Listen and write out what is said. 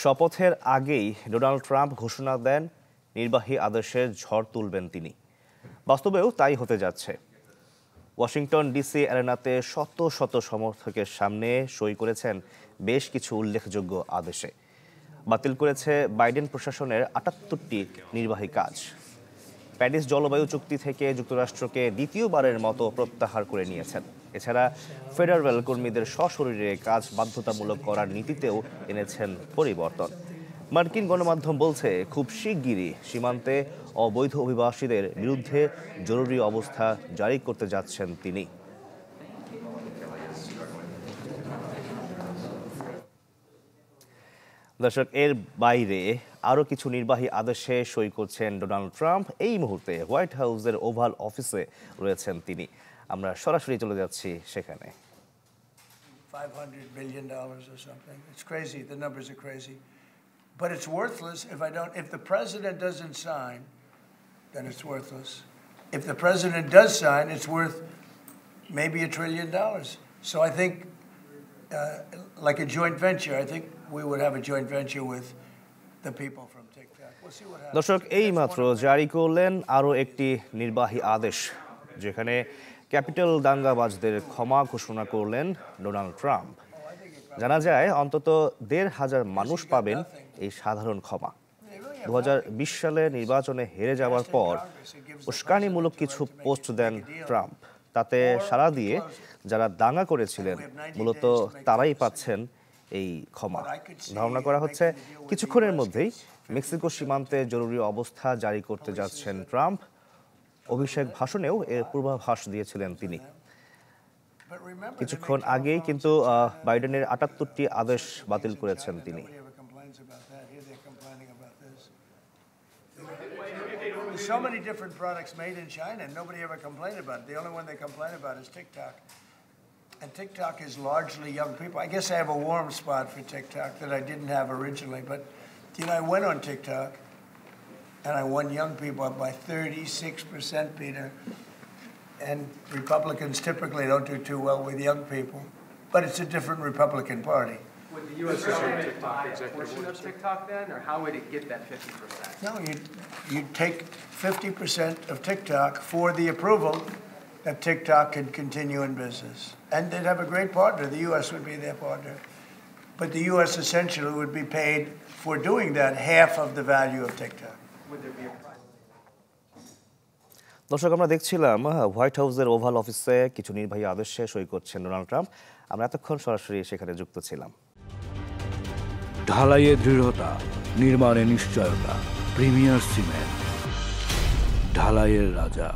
শপথের আগেই Donald Trump ঘোষণা দেন নির্বাহী আদেশের ঝড় তুলবেন তিনি। বাস্তবেও তাই হতে যাচ্ছে। ওয়াশিংটন ডিসি অ্যারেনাতে শত শত সমর্থকের সামনে সই করেছেন বেশ কিছু উল্লেখযোগ্য আদেশে। বাতিল করেছে বাইডেন প্রশাসনের ৭৮টি নির্বাহী কাজ। প্যারিস জলবায়ু চুক্তি থেকে যুক্তরাষ্ট্রকে দ্বিতীয়বারের মতো প্রত্যাহার করে নিয়েছেন। এছাড়া ফেডারেল কর্মীদের সশরীরে কাজ বাধ্যতামূলক করার নীতিতেও এনেছেন পরিবর্তন। মার্কিন গণমাধ্যম বলছে খুব শিগগিরই সীমান্তে অবৈধ অভিবাসীদের বিরুদ্ধে জরুরি অবস্থা জারি করতে যাচ্ছেন তিনি। দর্শক, এর বাইরে আরও কিছু নির্বাহী আদেশে সই করছেন ডোনাল্ড ট্রাম্প। এই মুহূর্তে হোয়াইট হাউসের ওভাল অফিসে রয়েছেন তিনি। আমরা সরাসরি চলে যাচ্ছি সেখানে। $500 billion or something. It's crazy. The numbers are crazy. But it's worthless if the president doesn't sign, then it's worthless. If the president does sign, it's worth maybe $1 trillion. So I think like a joint venture, I think we would have a joint venture with the people from TikTok. We'll see what happens. দর্শক, এই মাত্র জারি করলেন আরও একটি নির্বাহী আদেশ, যেখানে ক্যাপিটাল দাঙ্গাবাজদের ক্ষমা ঘোষণা করলেন ডোনাল্ড ট্রাম্প। জানা যায় অন্তত ১৫০০ মানুষ পাবেন এই সাধারণ ক্ষমা। ২০২০ সালে নির্বাচনে হেরে যাওয়ার পর উস্কানিমূলক কিছু পোস্ট দেন ট্রাম্প। তাতে সাড়া দিয়ে যারা দাঙ্গা করেছিলেন মূলত তারাই পাচ্ছেন এই ক্ষমা। ধারণা করা হচ্ছে কিছুক্ষণের মধ্যেই মেক্সিকো সীমান্তে জরুরি অবস্থা জারি করতে যাচ্ছেন ট্রাম্প। অভিষেক ভাষণেও এর পূর্বাভাস দিয়েছিলেন তিনি। কিছুক্ষণ আগেই কিন্তু বাইডেনের ৭৮টি আদেশ বাতিল করেছেন তিনি। So many different products made in China and nobody ever complained about it. The only one they complain about is TikTok. And TikTok is largely young people. I guess I have a warm spot for TikTok that I didn't have originally, but you know, I went on TikTok and I won young people up by 36%, Peter. And Republicans typically don't do too well with young people, but it's a different Republican Party. Would the U.S. TikTok executive of TikTok then, or how would it get that 50%? No, you'd take 50% of TikTok for the approval that TikTok can continue in business. And they'd have a great partner. The U.S. would be their partner. But the U.S. essentially would be paid for doing that half of the value of TikTok. Would there be a price? দর্শক, আমরা দেখছিলাম white হাউসের oval অফিসে কিছু নির্বাহী আদেশে সই করছেন ডোনাল্ড ট্রাম্প। আমরা এতক্ষণ সরাসরি সেখানে যুক্ত ছিলাম। ঢালাইয়ে দৃঢ়তা, নির্মাণে নিশ্চয়তা, প্রিমিয়ার সিমেন্ট, ঢালাইয়ের রাজা।